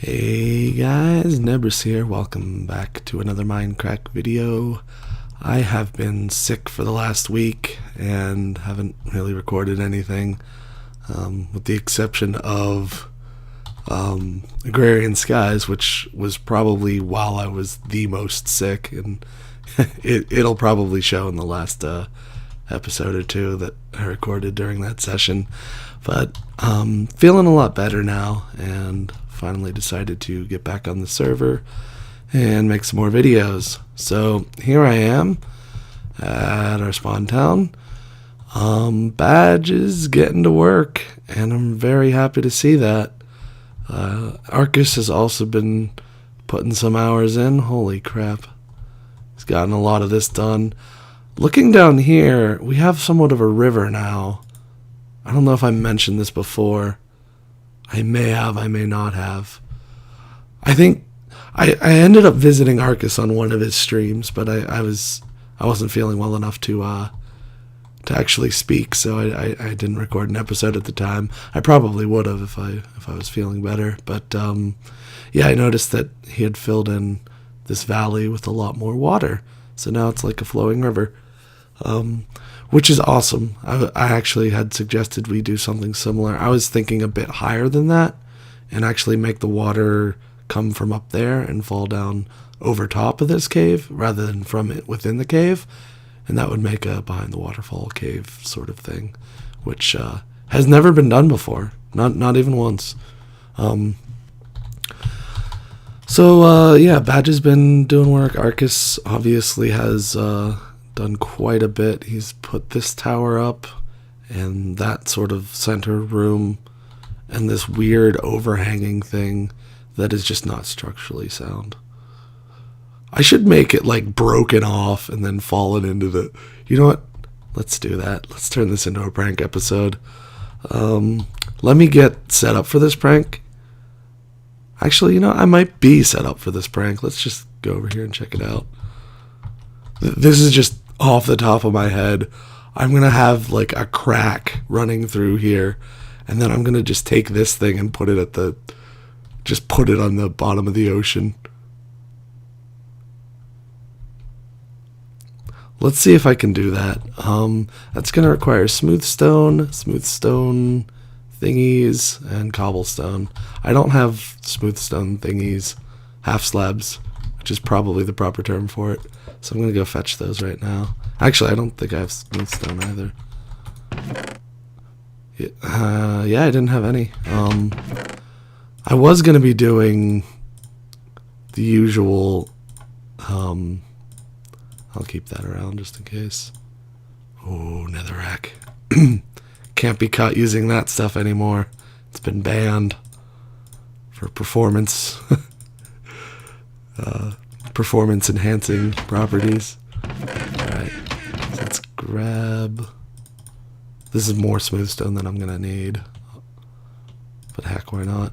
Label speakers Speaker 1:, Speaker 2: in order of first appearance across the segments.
Speaker 1: Hey guys, Nebris here. Welcome back to another Mindcrack video. I have been sick for the last week and haven't really recorded anything, with the exception of Agrarian Skies, which was probably while I was the most sick, and it'll probably show in the last episode or two that I recorded during that session. But feeling a lot better now, and finally decided to get back on the server and make some more videos. So here I am at our spawn town. Badge is getting to work, and I'm very happy to see that. Arkas has also been putting some hours in. Holy crap. He's gotten a lot of this done. Looking down here, we have somewhat of a river now. I don't know if I mentioned this before. I may have, I may not have. I think I ended up visiting Arkas on one of his streams, but I wasn't feeling well enough to actually speak, so I didn't record an episode at the time. I probably would have if I was feeling better, but yeah, I noticed that he had filled in this valley with a lot more water, so now it's like a flowing river, which is awesome. I actually had suggested we do something similar. I was thinking a bit higher than that, and actually make the water come from up there and fall down over top of this cave rather than from it within the cave. And that would make a behind the waterfall cave sort of thing, which has never been done before, not even once. So yeah, Badge has been doing work. Arkas obviously has done quite a bit. He's put this tower up and that sort of center room and this weird overhanging thing that is just not structurally sound. I should make it like broken off and then fallen into the... You know what? Let's do that. Let's turn this into a prank episode. Let me get set up for this prank. Actually, you know, I might be set up for this prank. Let's just go over here and check it out. This is just off the top of my head. I'm going to have like a crack running through here, and then I'm going to just take this thing and put it at the... Just put it on the bottom of the ocean. Let's see if I can do that. That's going to require smooth stone thingies, and cobblestone. I don't have smooth stone thingies, half slabs, which is probably the proper term for it. So I'm going to go fetch those right now. Actually, I don't think I have smooth stone either. Yeah, I didn't have any. I was going to be doing the usual... I'll keep that around just in case. Oh, netherrack. Can't be caught using that stuff anymore. It's been banned for performance performance enhancing properties. Alright, so let's grab... This is more smooth stone than I'm gonna need, but heck, why not?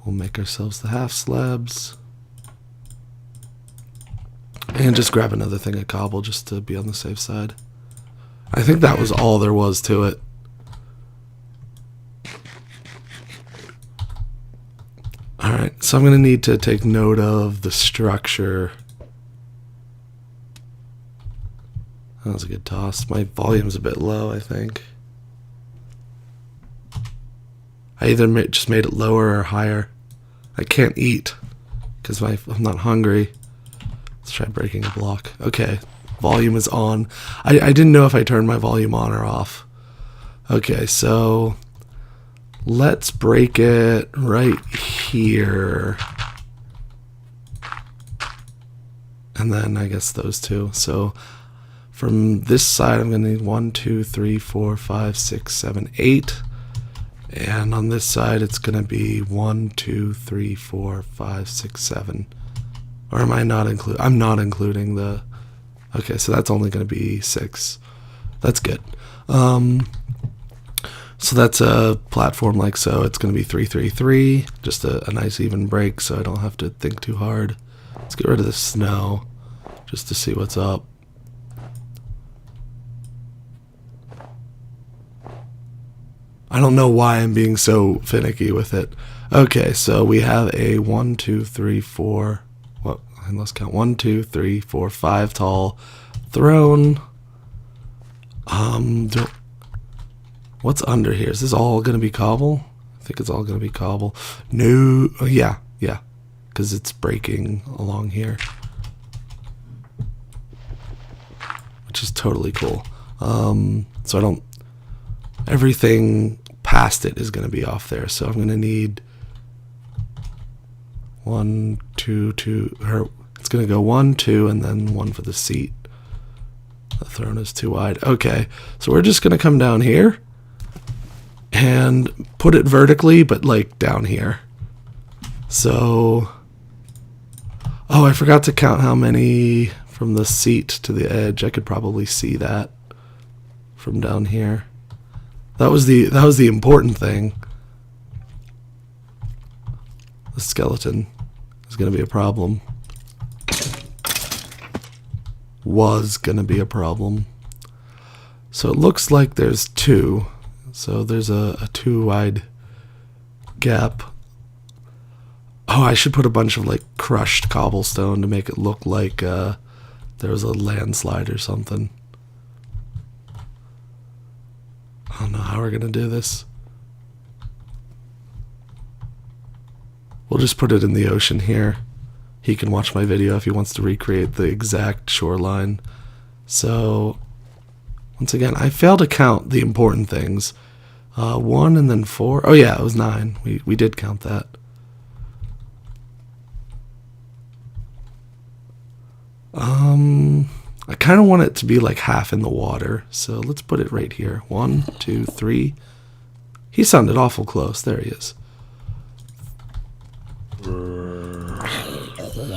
Speaker 1: We'll make ourselves the half slabs. And just grab another thing of cobble just to be on the safe side. I think that was all there was to it. Alright, so I'm going to need to take note of the structure. That was a good toss. My volume's a bit low, I think. I either just made it lower or higher. I can't eat because I'm not hungry. Let's try breaking a block. Okay, volume is on. I didn't know if I turned my volume on or off. Okay, so let's break it right here. And then I guess those two. So from this side, I'm going to need 1, 2, 3, 4, 5, 6, 7, 8. And on this side, it's going to be 1, 2, 3, 4, 5, 6, 7. Or am I not including? I'm not including the... Okay, so that's only going to be 6. That's good. So that's a platform like so. It's going to be 3, 3, 3. Just a nice even break so I don't have to think too hard. Let's get rid of the snow just to see what's up. I don't know why I'm being so finicky with it. Okay, so we have a 1, 2, 3, 4. What? Let's count 1, 2, 3, 4, 5 tall throne. What's under here? Is this all gonna be cobble? I think it's all gonna be cobble. No, yeah, because it's breaking along here, which is totally cool. So I don't. Everything past it is gonna be off there, so I'm gonna need 1, 2, 2. Or it's gonna go 1, 2, and then 1 for the seat. The throne is too wide. Okay, so we're just gonna come down here and put it vertically, but like down here. So, oh, I forgot to count how many from the seat to the edge. I could probably see that from down here. That was the important thing. The skeleton is going to be a problem. Was going to be a problem. So it looks like there's 2. So there's a 2 wide gap. Oh, I should put a bunch of like crushed cobblestone to make it look like there was a landslide or something. I don't know how we're gonna do this. We'll just put it in the ocean here. He can watch my video if he wants to recreate the exact shoreline. So, once again, I failed to count the important things. 1 and then 4. Oh yeah, it was 9. We did count that. I kind of want it to be like half in the water, so let's put it right here. 1, 2, 3. He sounded awful close. There he is.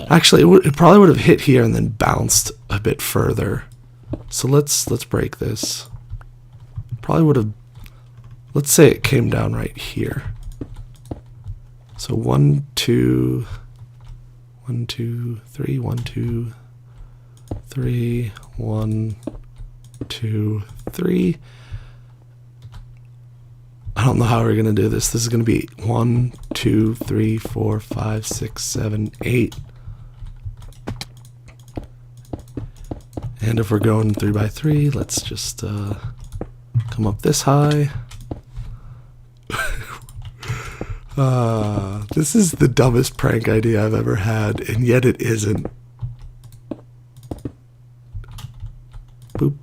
Speaker 1: Actually, it probably would have hit here and then bounced a bit further. So let's break this. Probably would have. Let's say it came down right here. So 1, 2, 1, 2, 3, 1, 2, 3, 1, 2, 3. I don't know how we're gonna do this. This is gonna be 1, 2, 3, 4, 5, 6, 7, 8. And if we're going 3 by 3, let's just come up this high. This is the dumbest prank idea I've ever had, and yet it isn't. Boop.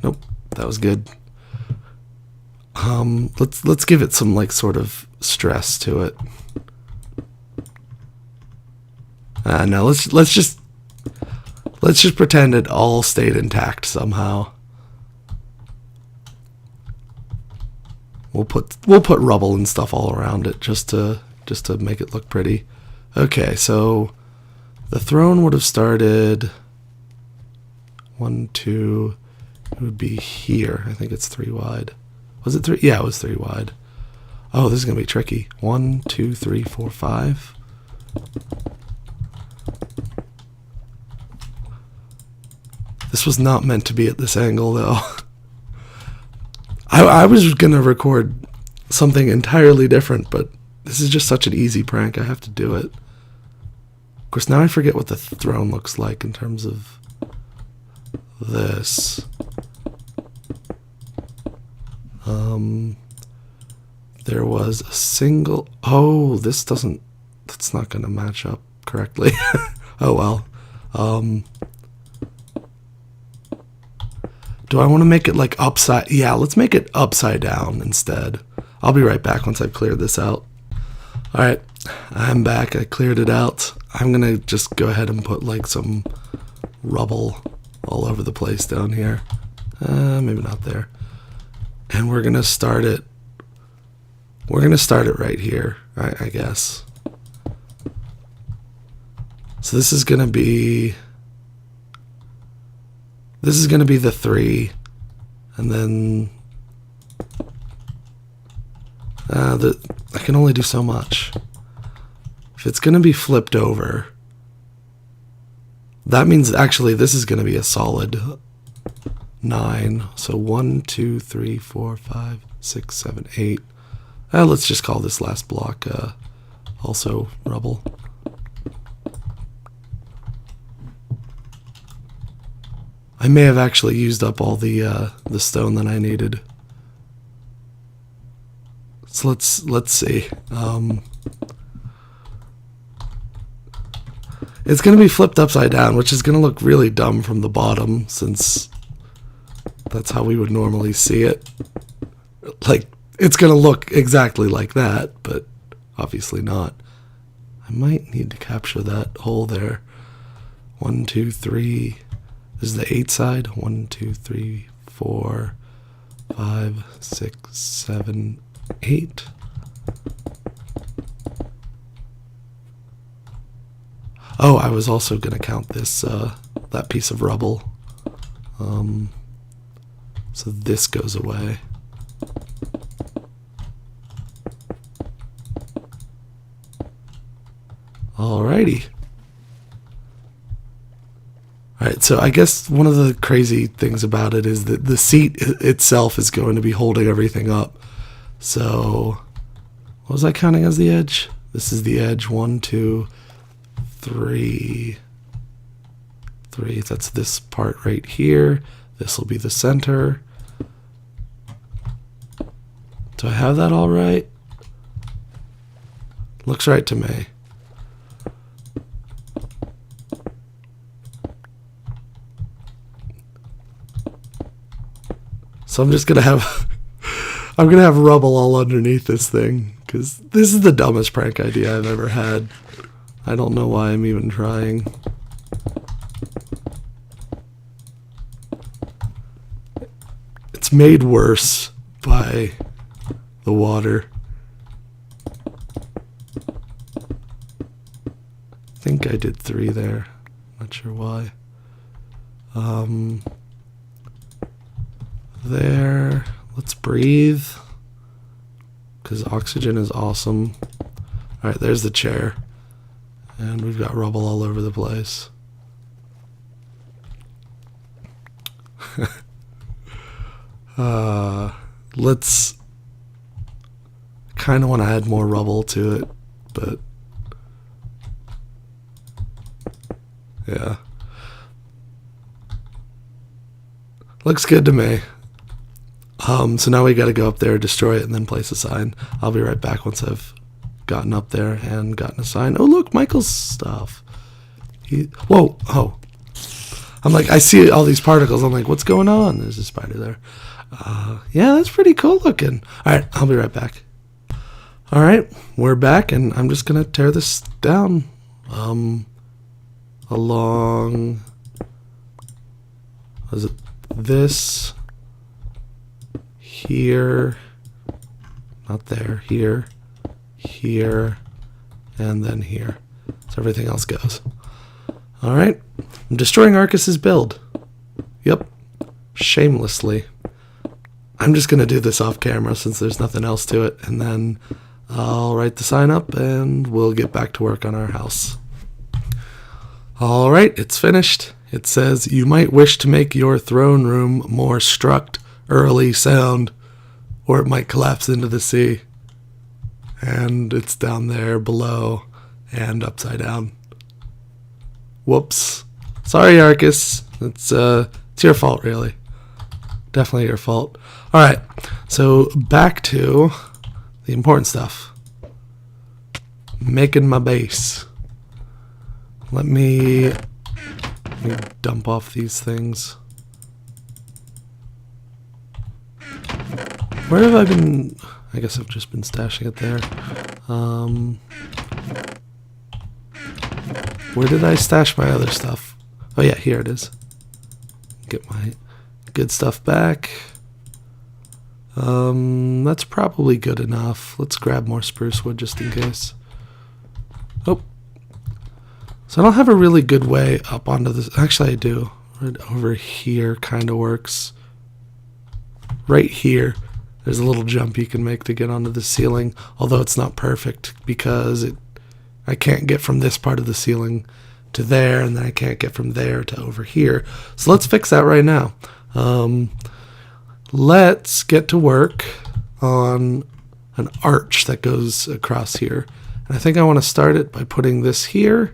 Speaker 1: Nope, that was good. Let's give it some like sort of stress to it. No, let's just pretend it all stayed intact somehow. We'll put rubble and stuff all around it just to make it look pretty. Okay, so the throne would have started 1, 2. It would be here. I think it's 3 wide. Was it 3? Yeah, it was 3 wide. Oh, this is gonna be tricky. 1, 2, 3, 4, 5. This was not meant to be at this angle, though. I was gonna record something entirely different, but this is just such an easy prank. I have to do it. Of course, now I forget what the throne looks like in terms of this. There was a single. Oh, that's not gonna match up correctly. Oh well. Do I want to make it like upside? Yeah, let's make it upside down instead. I'll be right back once I've cleared this out. Alright, I'm back. I cleared it out. I'm gonna just go ahead and put like some rubble all over the place down here. Maybe not there. And we're gonna start it. We're gonna start it right here, I guess. So this is gonna be the 3, and then I can only do so much. If it's gonna be flipped over, That means actually this is going to be a solid 9. So 1, 2, 3, 4, 5, 6, 7, 8. Let's just call this last block also rubble. I may have actually used up all the stone that I needed. So let's see. It's going to be flipped upside down, which is going to look really dumb from the bottom, since that's how we would normally see it. Like, it's going to look exactly like that, but obviously not. I might need to capture that hole there. 1, 2, 3. This is the 8 side. 1, 2, 3, 4, 5, 6, 7, 8. Oh, I was also going to count this, that piece of rubble. So this goes away. Alrighty. Alright, so I guess one of the crazy things about it is that the seat itself is going to be holding everything up. So, what was I counting as the edge? This is the edge. 1, 2, 3. That's this part right here. This will be the center. Do I have that all right? Looks right to me. So I'm just gonna have I'm gonna have rubble all underneath this thing, because this is the dumbest prank idea I've ever had. I don't know why I'm even trying. It's made worse by the water. I think I did 3 there. Not sure why. There. Let's breathe, because oxygen is awesome. Alright, there's the chair. And we've got rubble all over the place. Let's kind of want to add more rubble to it, but yeah. Looks good to me. So now we got to go up there, destroy it, and then place a sign. I'll be right back once I've gotten up there and gotten a sign. Oh, look, Michael's stuff. Whoa, oh. I'm like, I see all these particles. I'm like, what's going on? There's a spider there. Yeah, that's pretty cool looking. All right, I'll be right back. All right, we're back, and I'm just going to tear this down along, what is it, this, here, not there, here, here, and then here. So everything else goes. All right, I'm destroying Arkas's build. Yep, shamelessly. I'm just going to do this off camera since there's nothing else to it, and then I'll write the sign up and we'll get back to work on our house. All right, it's finished. It says, you might wish to make your throne room more early sound, or it might collapse into the sea. And it's down there below and upside down. Whoops. Sorry, Arkas. It's your fault, really. Definitely your fault. All right, so back to the important stuff. Making my base. Let me dump off these things. Where have I been? I guess I've just been stashing it there. Where did I stash my other stuff? Oh yeah, here it is. Get my good stuff back. That's probably good enough. Let's grab more spruce wood just in case. Oh. So I don't have a really good way up onto this. Actually, I do. Right over here kind of works. Right here, there's a little jump you can make to get onto the ceiling, although it's not perfect because I can't get from this part of the ceiling to there, and then I can't get from there to over here. So let's fix that right now. Let's get to work on an arch that goes across here. And I think I want to start it by putting this here.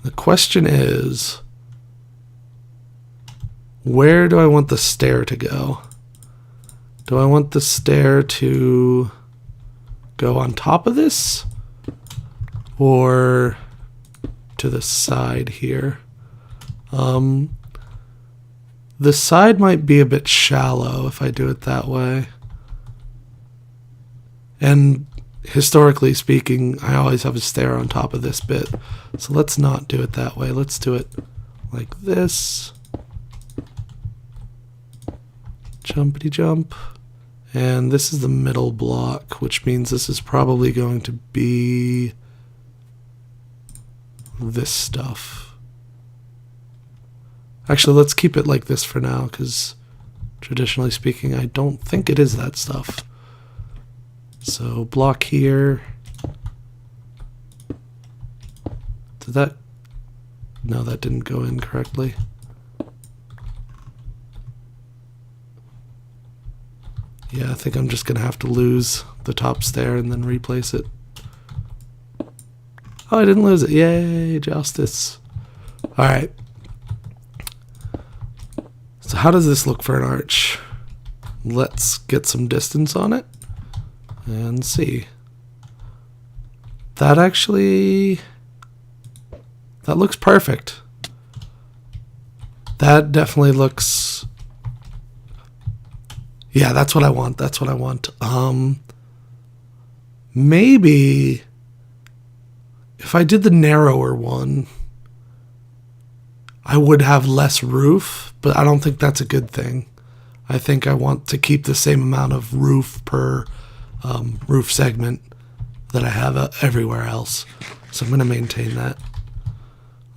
Speaker 1: The question is, where do I want the stair to go? Do I want the stair to go on top of this or to the side here? The side might be a bit shallow if I do it that way. And historically speaking, I always have a stair on top of this bit. So let's not do it that way. Let's do it like this. Jumpity jump. And this is the middle block, which means this is probably going to be this stuff. Actually, let's keep it like this for now, because traditionally speaking, I don't think it is that stuff. So block here. Did that? No, that didn't go in correctly. Yeah, I think I'm just going to have to lose the top stair and then replace it. Oh, I didn't lose it. Yay, justice. All right. So how does this look for an arch? Let's get some distance on it and see. That looks perfect. That definitely looks... Yeah, that's what I want. That's what I want. Maybe if I did the narrower one, I would have less roof, but I don't think that's a good thing. I think I want to keep the same amount of roof per roof segment that I have everywhere else. So I'm going to maintain that.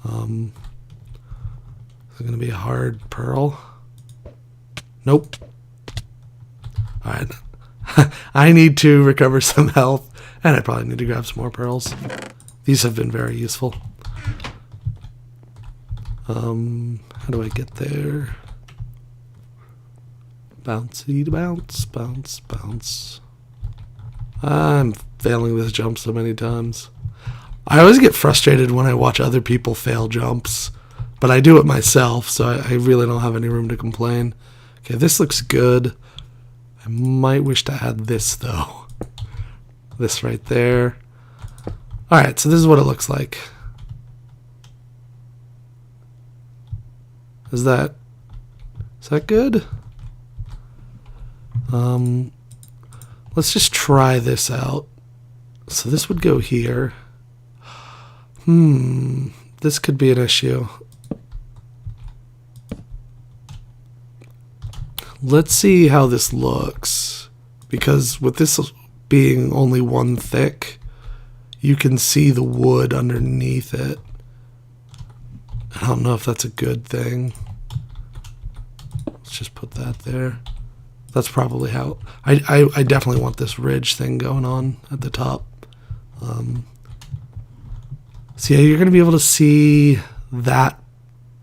Speaker 1: Is it going to be a hard pearl? Nope. All right. I need to recover some health, and I probably need to grab some more pearls. These have been very useful. How do I get there? Bouncy to bounce, bounce, bounce. I'm failing this jump so many times. I always get frustrated when I watch other people fail jumps, but I do it myself, so I really don't have any room to complain. Okay, this looks good. I might wish to add this, though. This right there. Alright, so this is what it looks like. Is that good? Let's just try this out. So this would go here. This could be an issue. Let's see how this looks. Because with this being only one thick, you can see the wood underneath it. I don't know if that's a good thing. Let's just put that there. That's probably how... I definitely want this ridge thing going on at the top. So yeah, you're going to be able to see that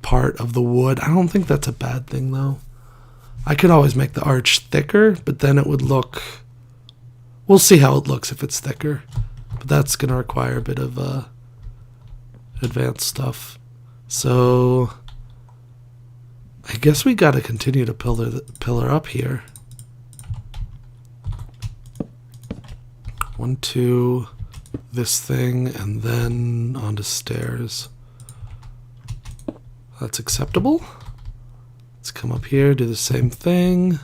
Speaker 1: part of the wood. I don't think that's a bad thing, though. I could always make the arch thicker, but then it would look... We'll see how it looks if it's thicker. But that's going to require a bit of advanced stuff. So I guess we got to continue to pillar up here. 1, 2, this thing, and then onto stairs. That's acceptable. Let's come up here, do the same thing.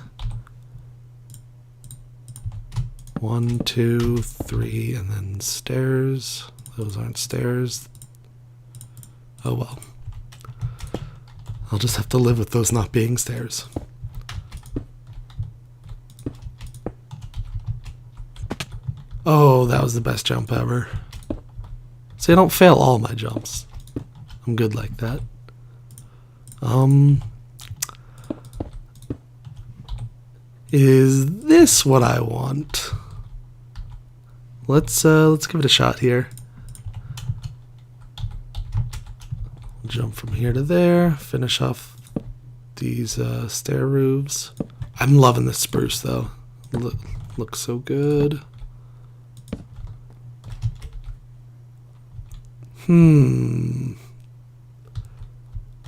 Speaker 1: 1, 2, 3, and then stairs. Those aren't stairs. Oh well. I'll just have to live with those not being stairs. Oh, that was the best jump ever. See, I don't fail all my jumps. I'm good like that. Is this what I want? Let's give it a shot here. Jump from here to there. Finish off these stair roofs. I'm loving this spruce though. Looks so good.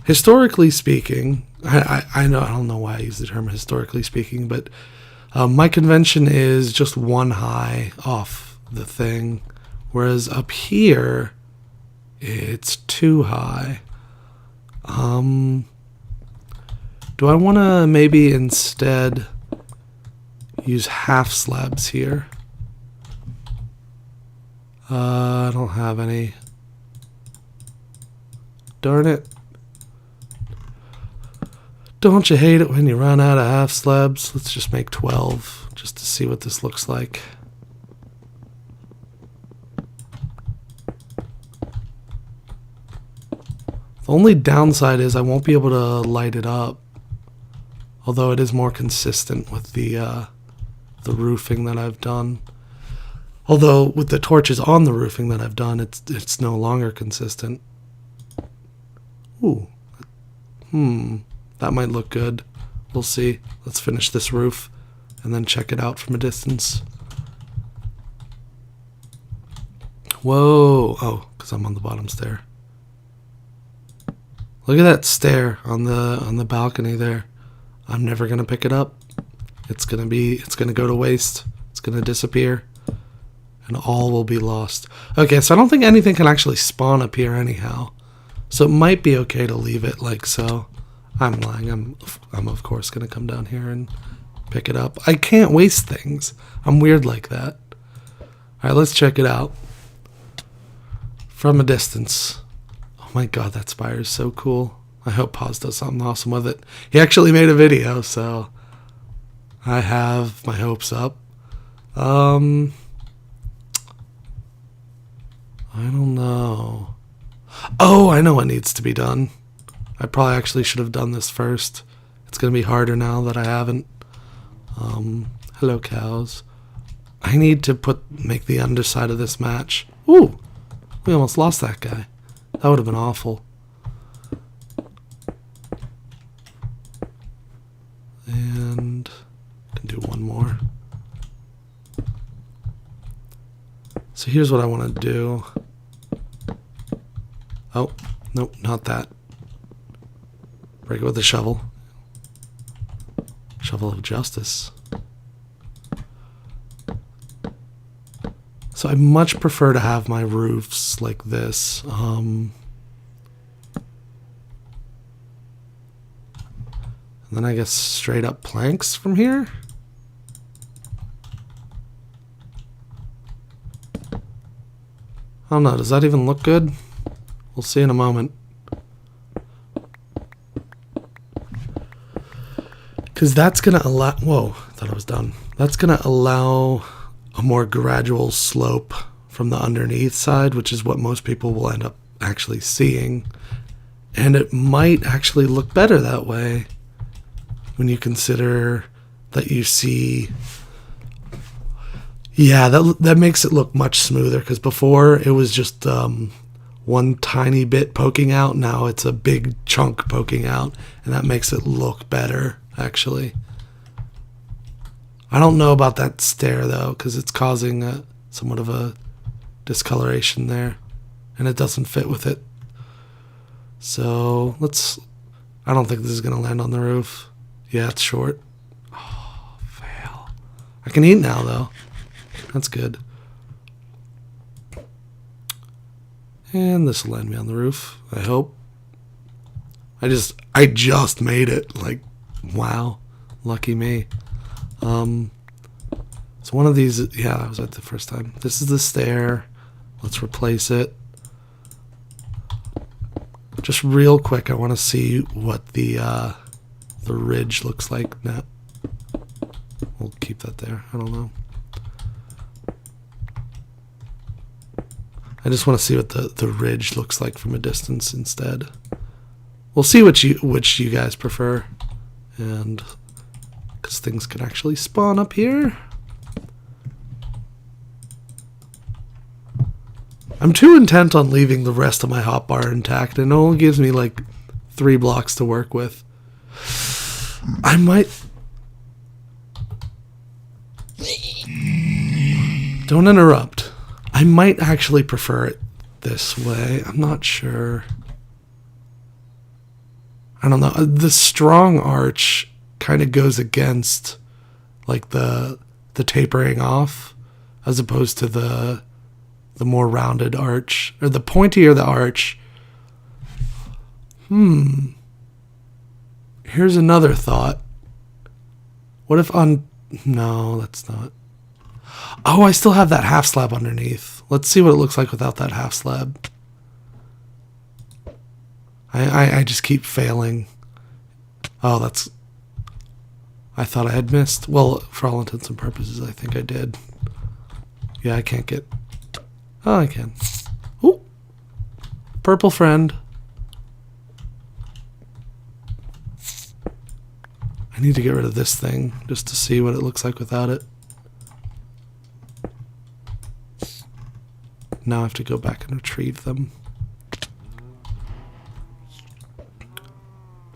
Speaker 1: Historically speaking, I don't know why I use the term historically speaking, but my convention is just one high off the thing, whereas up here it's too high. Do I want to maybe instead use half slabs here? I don't have any. Darn it. Don't you hate it when you run out of half slabs? Let's just make 12 just to see what this looks like. The only downside is I won't be able to light it up. Although it is more consistent with the roofing that I've done. Although with the torches on the roofing that I've done, it's no longer consistent. Ooh. That might look good. We'll see. Let's finish this roof and then check it out from a distance. Whoa. Oh, because I'm on the bottom stair. Look at that stair on the balcony there. I'm never gonna pick it up. It's gonna go to waste. It's gonna disappear. And all will be lost. Okay, so I don't think anything can actually spawn up here anyhow. So it might be okay to leave it like so. I'm lying. I'm of course gonna come down here and pick it up. I can't waste things. I'm weird like that. Alright, let's check it out. From a distance. Oh my god, that spire is so cool. I hope Paz does something awesome with it. He actually made a video, so I have my hopes up. I don't know. Oh, I know what needs to be done. I probably actually should have done this first. It's going to be harder now that I haven't. Hello, cows. I need to make the underside of this match. Ooh, we almost lost that guy. That would have been awful. And I can do one more. So here's what I want to do. Oh, nope, not that. Break it with a shovel. Shovel of justice. So I much prefer to have my roofs like this. And then I guess straight up planks from here. I don't know, does that even look good? We'll see in a moment. Because that's going to allow... Whoa, I thought I was done. That's going to allow a more gradual slope from the underneath side, which is what most people will end up actually seeing. And it might actually look better that way when you consider that you see... Yeah, that makes it look much smoother, because before it was just one tiny bit poking out. Now it's a big chunk poking out, and that makes it look better, actually. I don't know about that stair, though, because it's causing somewhat of a discoloration there, and it doesn't fit with it. So let's... I don't think this is going to land on the roof. Yeah, it's short. Oh, fail. I can eat now, though. That's good. And this will land me on the roof, I hope. I just made it. Like, wow. Lucky me. So one of these, yeah, that was it the first time. This is the stair. Let's replace it. Just real quick, I want to see what the ridge looks like now. We'll keep that there. I don't know. I just want to see what the ridge looks like from a distance instead. We'll see which you guys prefer, and because things can actually spawn up here. I'm too intent on leaving the rest of my hotbar intact, and it only gives me like 3 blocks to work with. I might... Don't interrupt. I might actually prefer it this way. I'm not sure. I don't know. The strong arch kind of goes against like the tapering off as opposed to the more rounded arch, or the pointier the arch. Here's another thought. What if no, that's not. Oh, I still have that half slab underneath. Let's see what it looks like without that half slab. I just keep failing. Oh, that's... I thought I had missed. Well, for all intents and purposes, I think I did. Yeah, I can't get... Oh, I can. Ooh! Purple friend. I need to get rid of this thing just to see what it looks like without it. Now I have to go back and retrieve them.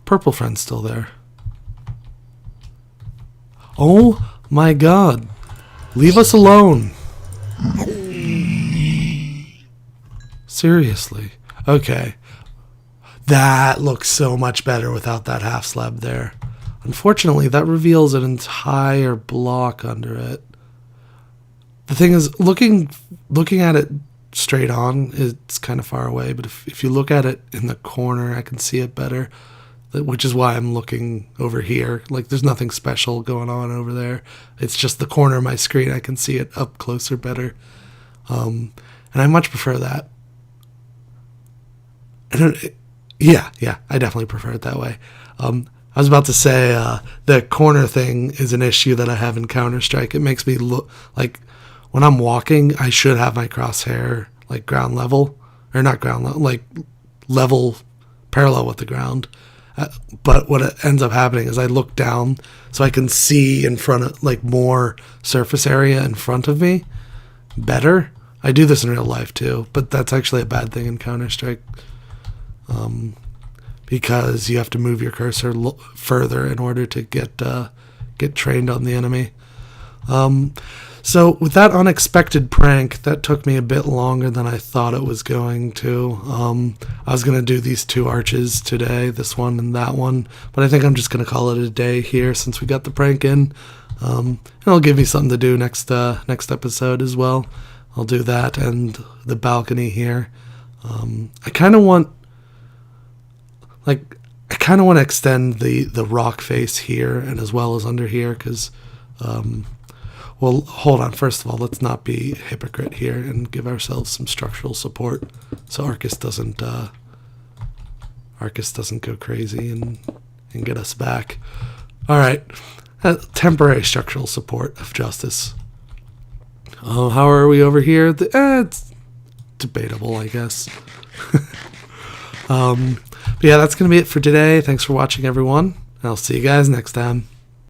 Speaker 1: Purple friend's still there. Oh my god. Leave us alone. Seriously. Okay. That looks so much better without that half slab there. Unfortunately, that reveals an entire block under it. The thing is, looking at it straight on, it's kind of far away, but if you look at it in the corner, I can see it better, which is why I'm looking over here. Like, there's nothing special going on over there. It's just the corner of my screen. I can see it up closer better. And I much prefer that. Yeah, I definitely prefer it that way. I was about to say, the corner thing is an issue that I have in Counter-Strike. It makes me look like when I'm walking, I should have my crosshair like ground level, or not ground level, like level parallel with the ground. But what ends up happening is I look down so I can see in front of, like, more surface area in front of me better. I do this in real life too, but that's actually a bad thing in Counter-Strike. Because you have to move your cursor further in order to get trained on the enemy. So with that unexpected prank, that took me a bit longer than I thought it was going to. I was going to do these 2 arches today, this one and that one, but I think I'm just going to call it a day here since we got the prank in. And it'll give me something to do next episode as well. I'll do that and the balcony here. I kind of want to extend the rock face here and as well as under here because, well, hold on. First of all, let's not be a hypocrite here and give ourselves some structural support so Arkas doesn't go crazy and get us back. All right, temporary structural support of justice. How are we over here? It's debatable, I guess. But yeah, that's going to be it for today. Thanks for watching, everyone. I'll see you guys next time.